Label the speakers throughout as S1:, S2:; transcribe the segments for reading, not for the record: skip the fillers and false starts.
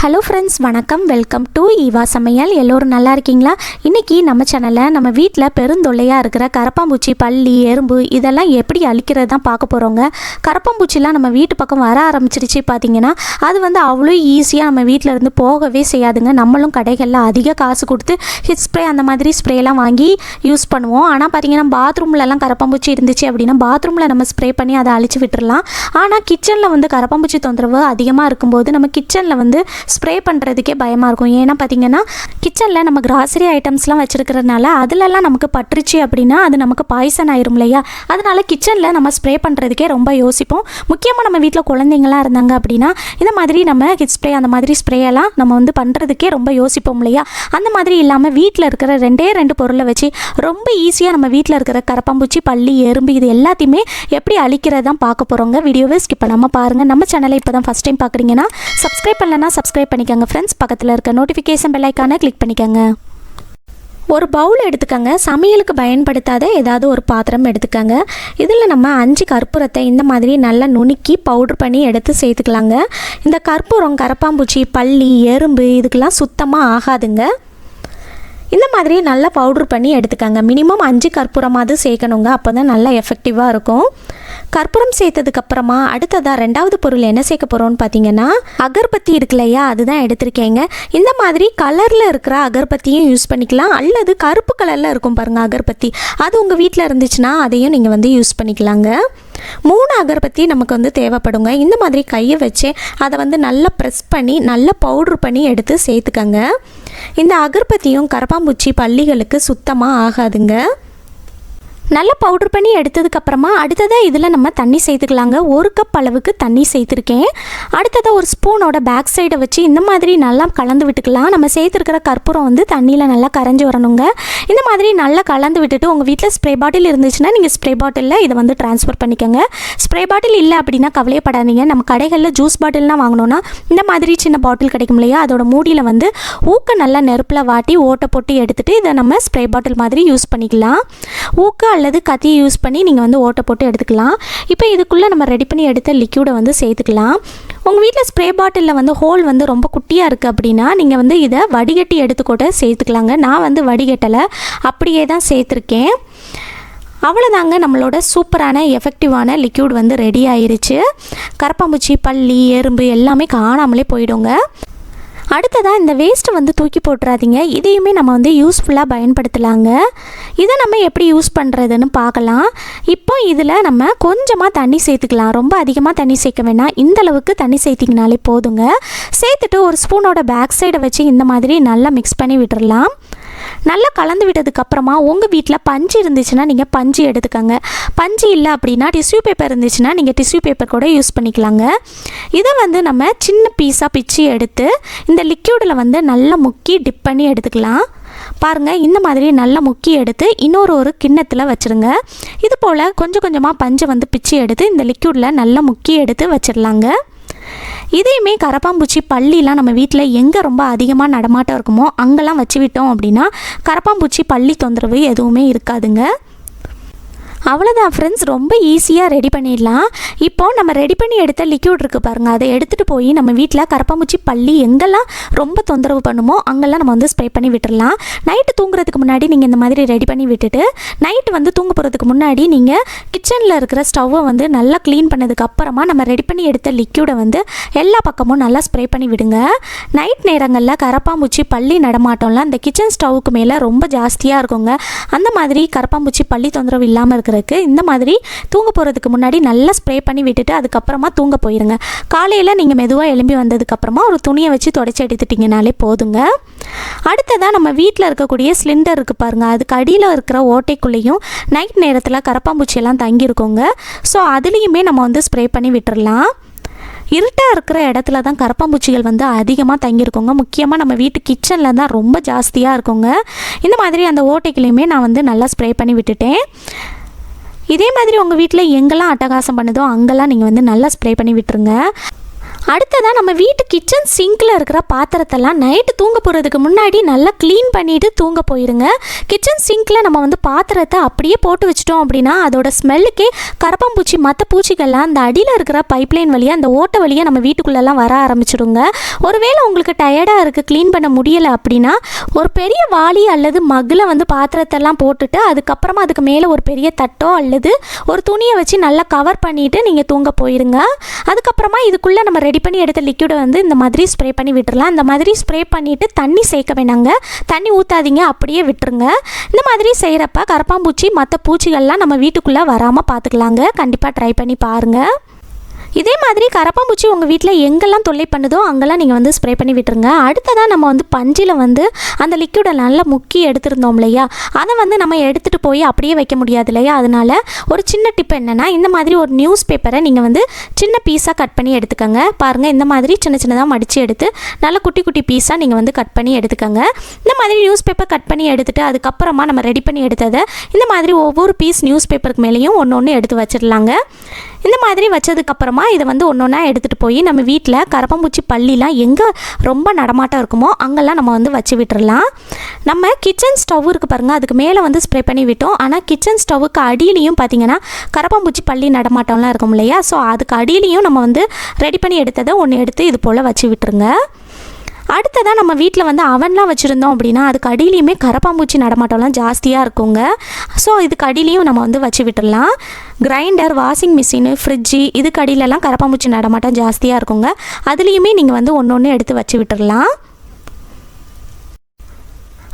S1: Hello friends, வணக்கம். Welcome to Eva சமையல். எல்லோரும் நல்லா இருக்கீங்களா? இன்றைக்கி நம்ம சேனலில் நம்ம வீட்டில் பெருந்தொல்லையாக இருக்கிற கரப்பாம்பூச்சி, பல்லி, எறும்பு இதெல்லாம் எப்படி அழிக்கிறது தான் பார்க்க போகிறோங்க. கரப்பாம்பூச்சிலாம் நம்ம வீட்டு பக்கம் வர ஆரம்பிச்சிருச்சு பார்த்திங்கன்னா, அது அவ்வளோ ஈஸியாக நம்ம வீட்டில் இருந்து போகவே செய்யாதுங்க. நம்மளும் கடைகளில் அதிக காசு கொடுத்து ஹிட் ஸ்ப்ரே அந்த மாதிரி ஸ்ப்ரேலாம் வாங்கி யூஸ் பண்ணுவோம். ஆனால் பார்த்திங்கன்னா பாத்ரூம்லலாம் கரப்பாம்பூச்சி இருந்துச்சு அப்படின்னா பாத்ரூமில் நம்ம ஸ்ப்ரே பண்ணி அதை அழிச்சு விட்டுறலாம். ஆனால் கிச்சனில் கரப்பாம்பூச்சி தொந்தரவு அதிகமாக இருக்கும்போது நம்ம கிச்சனில் ஸ்ப்ரே பண்ணுறதுக்கே பயமாக இருக்கும். ஏன்னா பார்த்திங்கன்னா கிச்சனில் நம்ம கிராசரி ஐட்டம்ஸ்லாம் வச்சுருக்கிறதுனால அதிலெல்லாம் நமக்கு பட்டுருச்சு அப்படின்னா அது நமக்கு பாய்சன் ஆயிரும் இல்லையா? அதனால் கிச்சனில் நம்ம ஸ்ப்ரே பண்ணுறதுக்கே ரொம்ப யோசிப்போம். முக்கியமாக நம்ம வீட்டில் குழந்தைங்களாம் இருந்தாங்க அப்படின்னா இந்த மாதிரி நம்ம கிட் ஸ்ப்ரே அந்த மாதிரி ஸ்ப்ரேயெல்லாம் நம்ம பண்ணுறதுக்கே ரொம்ப யோசிப்போம் இல்லையா? அந்த மாதிரி இல்லாமல் வீட்டில் இருக்கிற ரெண்டு பொருளை வச்சு ரொம்ப ஈஸியாக நம்ம வீட்டில் இருக்கிற கரப்பாம்பூச்சி, பல்லி, எறும்பு இது எல்லாத்தையுமே எப்படி அழிக்கிறது தான் பார்க்க போகிறோங்க. வீடியோவை ஸ்கிப் பண்ணாமல் பாருங்கள். நம்ம சேனலை இப்போ தான் ஃபஸ்ட் டைம் பார்க்குறீங்கன்னா சப்ஸ்கிரைப் பண்ணலன்னா சப்ஸ்கிரைப் பண்ணிக்கோங்க ஃப்ரெண்ட்ஸ். பக்கத்தில் இருக்க நோட்டிஃபிகேஷன் பெல் ஐக்கானை கிளிக் பண்ணிக்கோங்க. ஒரு பவுல் எடுத்துக்கோங்க. சமையலுக்கு பயன்படுத்தாத ஏதாவது ஒரு பாத்திரம் எடுத்துக்கோங்க. இதில் நம்ம 5 கற்பூரத்தை இந்த மாதிரி நல்லா நுணுக்கி பவுடர் பண்ணி எடுத்து சேர்த்துக்கலாங்க. இந்த கற்பூரம் கரப்பாம்பூச்சி, பல்லி, எறும்பு இதுக்கெல்லாம் சுத்தமாக ஆகாதுங்க. இந்த மாதிரி நல்லா பவுடர் பண்ணி எடுத்துக்கோங்க. மினிமம் 5 கற்பூரமாவது சேர்க்கணுங்க. அப்போ தான் நல்லா எஃபெக்டிவாக இருக்கும். கற்பூரம் சேர்த்ததுக்கப்புறமா அடுத்ததாக 2வது பொருள் என்ன சேர்க்க போகிறோன்னு பார்த்தீங்கன்னா அகர்பத்தி இருக்கு இல்லையா, அதுதான் எடுத்திருக்கேங்க. இந்த மாதிரி கலரில் இருக்கிற அகர்பத்தியும் யூஸ் பண்ணிக்கலாம், அல்லது கருப்பு கலரில் இருக்கும் பாருங்கள் அகர்பத்தி, அது உங்கள் வீட்டில் இருந்துச்சுன்னா அதையும் நீங்கள் யூஸ் பண்ணிக்கலாங்க. 3 அகர்பத்தி நமக்கு தேவைப்படுங்க. இந்த மாதிரி கையை வச்சு அதை நல்லா ப்ரெஸ் பண்ணி நல்லா பவுட்ரு பண்ணி எடுத்து சேர்த்துக்கங்க. இந்த அகர்பத்தியும் கரப்பாம்பூச்சி, பல்லிகளுக்கு சுத்தமாக ஆகாதுங்க. நல்லா பவுட்ரு பண்ணி எடுத்ததுக்கப்புறமா அடுத்ததாக இதில் நம்ம தண்ணி சேர்த்துக்கலாங்க. 1 கப் அளவுக்கு தண்ணி சேர்த்துருக்கேன். அடுத்ததாக ஒரு ஸ்பூனோட பேக் சைடை வச்சு இந்த மாதிரி நல்லா கலந்து விட்டுக்கலாம். நம்ம சேர்த்துருக்கிற கற்பூரம் தண்ணியில் நல்லா கரைஞ்சி வரணுங்க. இந்த மாதிரி நல்லா கலந்து விட்டுட்டு உங்கள் வீட்டில் ஸ்ப்ரே பாட்டில் இருந்துச்சுன்னா நீங்கள் ஸ்ப்ரே பாட்டிலில் இதை ட்ரான்ஸ்ஃபர் பண்ணிக்கோங்க. ஸ்ப்ரே பாட்டில் இல்லை அப்படின்னா கவலையப்படாதீங்க. நம்ம கடைகளில் ஜூஸ் பாட்டில்லாம் வாங்கினோன்னா இந்த மாதிரி சின்ன பாட்டில் கிடைக்கும் இல்லையா, அதோட மூடியில் ஊக்க நல்லா நெருப்பில் வாட்டி ஓட்டை போட்டு எடுத்துகிட்டு இதை நம்ம ஸ்ப்ரே பாட்டில் மாதிரி யூஸ் பண்ணிக்கலாம். ஊக்க அல்லது கத்தியை யூஸ் பண்ணி நீங்கள் ஓட்டை போட்டு எடுத்துக்கலாம். இப்போ இதுக்குள்ளே நம்ம ரெடி பண்ணி எடுத்த லிக்யூடை சேர்த்துக்கலாம். உங்கள் வீட்டில் ஸ்ப்ரே பாட்டிலில் ஹோல் ரொம்ப குட்டியாக இருக்குது அப்படின்னா நீங்கள் இதை வடிகட்டி எடுத்துக்கூட சேர்த்துக்கலாங்க. நான் வடிகட்டலை, அப்படியே தான் சேர்த்துருக்கேன். அவ்வளோதாங்க, நம்மளோட சூப்பரான எஃபெக்டிவான லிக்யூட் ரெடி ஆயிருச்சு. கரப்பாம்பூச்சி, பல்லி, எறும்பு எல்லாமே காணாமலே போயிடுங்க. அடுத்ததாக இந்த வேஸ்ட்டை தூக்கி போட்டுறாதீங்க. இதையுமே நம்ம யூஸ்ஃபுல்லாக பயன்படுத்தலாங்க. இதை நம்ம எப்படி யூஸ் பண்ணுறதுன்னு பார்க்கலாம். இப்போ இதில் நம்ம கொஞ்சமாக தண்ணி சேர்த்துக்கலாம். ரொம்ப அதிகமாக தண்ணி சேர்க்க வேணாம், இந்தளவுக்கு தண்ணி சேர்த்திங்கனாலே போதுங்க. சேர்த்துட்டு ஒரு ஸ்பூனோட பேக் சைடை வச்சு இந்த மாதிரி நல்லா மிக்ஸ் பண்ணி விட்டுடலாம். நல்லா கலந்து விட்டதுக்கப்புறமா உங்கள் வீட்டில் பஞ்சு இருந்துச்சுன்னா நீங்கள் பஞ்சு எடுத்துக்கோங்க. பஞ்சு இல்லை அப்படின்னா டிஷ்யூ பேப்பர் இருந்துச்சுன்னா நீங்கள் டிஷ்யூ பேப்பர் கூட யூஸ் பண்ணிக்கலாங்க. இதை நம்ம சின்ன பீஸாக பிச்சு எடுத்து இந்த லிக்யூடில் நல்லா முக்கி டிப் பண்ணி எடுத்துக்கலாம். பாருங்கள், இந்த மாதிரி நல்லா முக்கி எடுத்து ஒரு கிண்ணத்தில் வச்சுருங்க. இது போல் கொஞ்சம் கொஞ்சமாக பஞ்சை பிச்சு எடுத்து இந்த லிக்யூடில் நல்லா முக்கி எடுத்து வச்சிடலாங்க. இதையுமே கரப்பாம்பூச்சி, பல்லிலாம் நம்ம வீட்டில் எங்கே ரொம்ப அதிகமாக நடமாட்டம் இருக்குமோ அங்கெல்லாம் வச்சு விட்டோம் அப்படின்னா கரப்பாம்பூச்சி, பல்லி தொந்தரவு எதுவுமே இருக்காதுங்க. அவ்வளோதான் ஃப்ரெண்ட்ஸ், ரொம்ப ஈஸியாக ரெடி பண்ணிடலாம். இப்போது நம்ம ரெடி பண்ணி எடுத்த லிக்யூட் இருக்குது பாருங்கள், அதை எடுத்துகிட்டு போய் நம்ம வீட்டில் கரப்பாம்பூச்சி, பல்லி எங்கெல்லாம் ரொம்ப தொந்தரவு பண்ணுமோ அங்கெல்லாம் நம்ம ஸ்ப்ரே பண்ணி விட்டுடலாம். நைட்டு தூங்குறதுக்கு முன்னாடி நீங்கள் இந்த மாதிரி ரெடி பண்ணி விட்டுட்டு நைட்டு தூங்க போகிறதுக்கு முன்னாடி நீங்கள் கிச்சனில் இருக்கிற ஸ்டவ்வை நல்லா க்ளீன் பண்ணதுக்கப்புறமா நம்ம ரெடி பண்ணி எடுத்த லிக்யூடை எல்லா பக்கமும் நல்லா ஸ்ப்ரே பண்ணி விடுங்க. நைட் நேரங்களில் கரப்பாம்பூச்சி, பல்லி நடமாட்டம்லாம் இந்த கிச்சன் ஸ்டவ்வுக்கு மேலே ரொம்ப ஜாஸ்தியாக இருக்குங்க. அந்த மாதிரி கரப்பாம்பூச்சி, பல்லி தொந்தரவு இல்லாமல் இருக்கிற இந்த மாதிரி தூங்க போகிறதுக்கு முன்னாடி நல்லா ஸ்ப்ரே பண்ணி விட்டுட்டு அதுக்கப்புறமா தூங்க போயிருங்க. காலையில் நீங்கள் மெதுவாக எழும்பி வந்ததுக்கப்புறமா ஒரு துணியை வச்சு தொடச்சி எடுத்துட்டிங்கனாலே போதுங்க. அடுத்ததாக நம்ம வீட்டில் இருக்கக்கூடிய சிலிண்டர் இருக்குது பாருங்கள், அதுக்கு அடியில் இருக்கிற ஓட்டைக்குள்ளேயும் நைட் நேரத்தில் கரப்பாம்பூச்சியெல்லாம் தங்கியிருக்கோங்க. ஸோ அதுலேயுமே நம்ம ஸ்ப்ரே பண்ணி விட்டுடலாம். இருட்டாக இருக்கிற இடத்துல தான் கரப்பாம்பூச்சிகள் அதிகமாக தங்கியிருக்கோங்க. முக்கியமாக நம்ம வீட்டு கிச்சனில் தான் ரொம்ப ஜாஸ்தியாக இருக்குங்க. இந்த மாதிரி அந்த ஓட்டைக்குள்ளேயுமே நான் நல்லா ஸ்ப்ரே பண்ணி விட்டுட்டேன். இதே மாதிரி உங்கள் வீட்டில் எங்கெல்லாம் அட்டகாசம் பண்ணுதோ அங்கெல்லாம் நீங்கள் நல்லா ஸ்ப்ரே பண்ணி விட்டுருங்க. அடுத்ததாக நம்ம வீட்டு கிச்சன் சிங்கில் இருக்கிற பாத்திரத்தெல்லாம் நைட்டு தூங்க போகிறதுக்கு முன்னாடி நல்லா க்ளீன் பண்ணிவிட்டு தூங்க போயிருங்க. கிச்சன் சிங்கில் நம்ம வந்து பாத்திரத்தை அப்படியே போட்டு வச்சிட்டோம் அப்படின்னா அதோட ஸ்மெல்லுக்கே கரப்பாம்பூச்சி மற்ற பூச்சிகள்லாம் அந்த அடியில் இருக்கிற பைப்லைன் வழியாக அந்த ஓட்டை வழியாக நம்ம வீட்டுக்குள்ளெல்லாம் வர ஆரம்பிச்சிடுங்க. ஒருவேளை உங்களுக்கு டயர்டாக இருக்குது க்ளீன் பண்ண முடியலை அப்படின்னா ஒரு பெரிய வாளி அல்லது மக்கில் வந்து பாத்திரத்தெல்லாம் போட்டுட்டு அதுக்கப்புறமா அதுக்கு மேலே ஒரு பெரிய தட்டோ அல்லது ஒரு துணியை வச்சு நல்லா கவர் பண்ணிவிட்டு நீங்கள் தூங்க போயிருங்க. அதுக்கப்புறமா இதுக்குள்ளே நம்ம ரெடி பண்ணி எடுத்த லிக்விடை வந்து இந்த மாதிரி ஸ்ப்ரே பண்ணி விட்டுறலாம். இந்த மாதிரி ஸ்ப்ரே பண்ணிவிட்டு தண்ணி சேர்க்க வேணாங்க, தண்ணி ஊற்றாதீங்க, அப்படியே விட்டுருங்க. இந்த மாதிரி செய்கிறப்ப கரப்பாம்பூச்சி மற்ற பூச்சிகள்லாம் நம்ம வீட்டுக்குள்ளே வராமல் பார்த்துக்கலாங்க. கண்டிப்பாக ட்ரை பண்ணி பாருங்கள். இதே மாதிரி கரப்பாம்பூச்சி உங்கள் வீட்டில் எங்கெல்லாம் தொல்லை பண்ணுதோ அங்கெல்லாம் நீங்கள் வந்து ஸ்ப்ரே பண்ணி விட்டுருங்க. அடுத்ததாக நம்ம வந்து பஞ்சில் வந்து அந்த லிக்விடை நல்லா முக்கி எடுத்துருந்தோம் இல்லையா, அதை வந்து நம்ம எடுத்துகிட்டு போய் அப்படியே வைக்க முடியாது இல்லையா. அதனால் ஒரு சின்ன டிப் என்னென்னா, இந்த மாதிரி ஒரு நியூஸ் பேப்பரை நீங்கள் வந்து சின்ன பீஸாக கட் பண்ணி எடுத்துக்கோங்க. பாருங்கள், இந்த மாதிரி சின்ன சின்னதாக மடித்து எடுத்து நல்லா குட்டி குட்டி பீஸாக நீங்கள் வந்து கட் பண்ணி எடுத்துக்கோங்க. இந்த மாதிரி நியூஸ் பேப்பர் கட் பண்ணி எடுத்துகிட்டு அதுக்கப்புறமா நம்ம ரெடி பண்ணி எடுத்ததை இந்த மாதிரி ஒவ்வொரு பீஸ் நியூஸ் பேப்பருக்கு மேலேயும் ஒன்று ஒன்று எடுத்து வச்சிடலாங்க. இந்த மாதிரி வச்சதுக்கப்புறமா இதை வந்து ஒன்று ஒன்றா எடுத்துகிட்டு போய் நம்ம வீட்டில் கரப்பாம்பூச்சி பள்ளிலாம் எங்கே ரொம்ப நடமாட்டம் இருக்குமோ அங்கெல்லாம் நம்ம வந்து வச்சு விட்டுறலாம். நம்ம கிச்சன் ஸ்டவ் இருக்குது பாருங்கள், அதுக்கு மேலே வந்து ஸ்ப்ரே பண்ணி விட்டோம். ஆனால் கிச்சன் ஸ்டவ்வுக்கு அடியிலையும் பார்த்திங்கன்னா கரப்பாம்பூச்சி பள்ளி நடமாட்டம்லாம் இருக்கும் இல்லையா, ஸோ அதுக்கு அடியிலையும் நம்ம வந்து ரெடி பண்ணி எடுத்ததை ஒன்று எடுத்து இது போல் வச்சு விட்டுருங்க. அடுத்ததாக நம்ம வீட்டில் வந்து அவன்லாம் வச்சுருந்தோம் அப்படின்னா அதுக்கு அடியிலையுமே கரப்பாம்பூச்சி நடமாட்டம்லாம் ஜாஸ்தியாக இருக்குங்க. ஸோ இதுக்கு அடியிலையும் நம்ம வந்து வச்சு விட்டுடலாம். கிரைண்டர், வாஷிங் மிஷினு, ஃப்ரிட்ஜு இதுக்கு அடியிலலாம் கரப்பாம்பூச்சி நடமாட்டம் ஜாஸ்தியாக இருக்குங்க. அதுலேயுமே நீங்கள் வந்து ஒன்று ஒன்று எடுத்து வச்சு விட்டுடலாம்.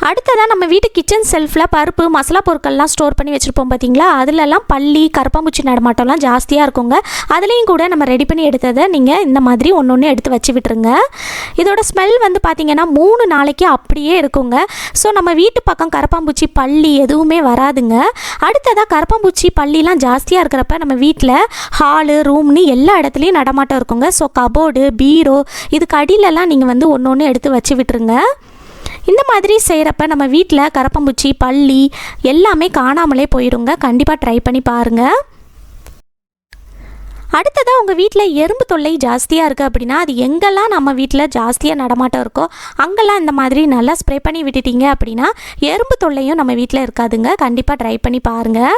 S1: அடுத்ததாக நம்ம வீட்டு கிச்சன் செல்ஃபில் பருப்பு மசாலா பொருட்கள்லாம் ஸ்டோர் பண்ணி வச்சுருப்போம் பார்த்தீங்களா, அதிலெல்லாம் பள்ளி கரப்பாம்பூச்சி நடமாட்டம்லாம் ஜாஸ்தியாக இருக்குங்க. அதுலேயும் கூட நம்ம ரெடி பண்ணி எடுத்ததை நீங்கள் இந்த மாதிரி ஒன்று ஒன்று எடுத்து வச்சு விட்டுருங்க. இதோட ஸ்மெல் வந்து பார்த்திங்கன்னா 3 நாளைக்கு அப்படியே இருக்குங்க. ஸோ நம்ம வீட்டு பக்கம் கரப்பாம்பூச்சி பள்ளி எதுவுமே வராதுங்க. அடுத்ததாக கரப்பாம்பூச்சி பள்ளிலாம் ஜாஸ்தியாக இருக்கிறப்ப நம்ம வீட்டில் ஹாலு, ரூம்னு எல்லா இடத்துலையும் நடமாட்டம் இருக்குங்க. ஸோ கபோர்டு, பீரோ இதுக்கு அடியிலலாம் நீங்கள் வந்து ஒன்று ஒன்று எடுத்து வச்சு விட்டுருங்க. இந்த மாதிரி செய்கிறப்ப நம்ம வீட்டில் கரப்பாம்பூச்சி பள்ளி எல்லாமே காணாமலே போயிடுங்க. கண்டிப்பாக ட்ரை பண்ணி பாருங்கள். அடுத்ததாக உங்கள் வீட்டில் எறும்பு தொல்லை ஜாஸ்தியாக இருக்குது அப்படின்னா அது எங்கெல்லாம் நம்ம வீட்டில் ஜாஸ்தியாக நடமாட்டம் இருக்கோ அங்கெல்லாம் இந்த மாதிரி நல்லா ஸ்ப்ரே பண்ணி விட்டுட்டீங்க அப்படின்னா எறும்பு தொல்லையும் நம்ம வீட்டில் இருக்காதுங்க. கண்டிப்பாக ட்ரை பண்ணி பாருங்கள்.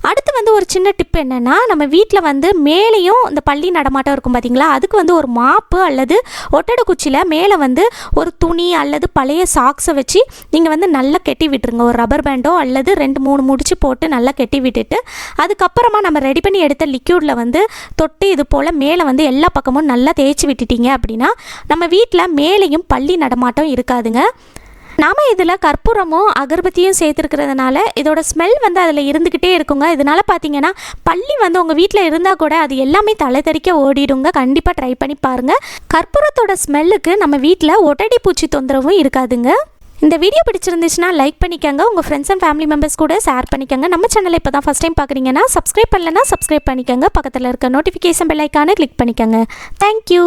S1: அடுத்து வந்து ஒரு சின்ன டிப் என்னென்னா, நம்ம வீட்டில் வந்து மேலேயும் இந்த பள்ளி நடமாட்டம் இருக்கும் பார்த்திங்களா, அதுக்கு வந்து ஒரு மாப்பு அல்லது ஒட்டடை குச்சியில் மேலே வந்து ஒரு துணி அல்லது பழைய சாக்ஸை வச்சு நீங்கள் வந்து நல்லா கெட்டி விட்டுருங்க. ஒரு ரப்பர் பேண்டோ அல்லது 2-3 முடிச்சு போட்டு நல்லா கெட்டி விட்டுட்டு அதுக்கப்புறமா நம்ம ரெடி பண்ணி எடுத்த லிக்யூடில் வந்து தொட்டு இது போல் மேலே வந்து எல்லா பக்கமும் நல்லா தேய்ச்சி விட்டுட்டீங்க அப்படின்னா நம்ம வீட்டில் மேலேயும் பள்ளி நடமாட்டம் இருக்காதுங்க. நாம் இதில் கற்பூரமும் அகர்பத்தியும் சேர்த்துருக்கிறதுனால இதோட ஸ்மெல் வந்து அதில் இருந்துக்கிட்டே இருக்குங்க. இதனால் பார்த்தீங்கன்னா பள்ளி வந்து உங்கள் வீட்டில் இருந்தால் கூட அது எல்லாமே தலை தெறிக்க ஓடிடுங்க. கண்டிப்பாக ட்ரை பண்ணி பாருங்கள். கற்பூரத்தோட ஸ்மெல்லுக்கு நம்ம வீட்டில் ஒட்டடி பூச்சி தொந்தரவும் இருக்காதுங்க. இந்த வீடியோ பிடிச்சிருந்துச்சுன்னா லைக் பண்ணிக்கோங்க, உங்கள் ஃப்ரெண்ட்ஸ் அண்ட் ஃபேமிலி மெம்பர்ஸ் கூட ஷேர் பண்ணிக்கோங்க. நம்ம சேனலை இப்போ தான் ஃபஸ்ட் டைம் பார்க்குறீங்கன்னா சப்ஸ்கிரைப் பண்ணலன்னா சப்ஸ்கிரைப் பண்ணிக்கோங்க. பக்கத்தில் இருக்க நோட்டிஃபிகேஷன் பெல் ஐக்கானை கிளிக் பண்ணிக்கோங்க. தேங்க்யூ.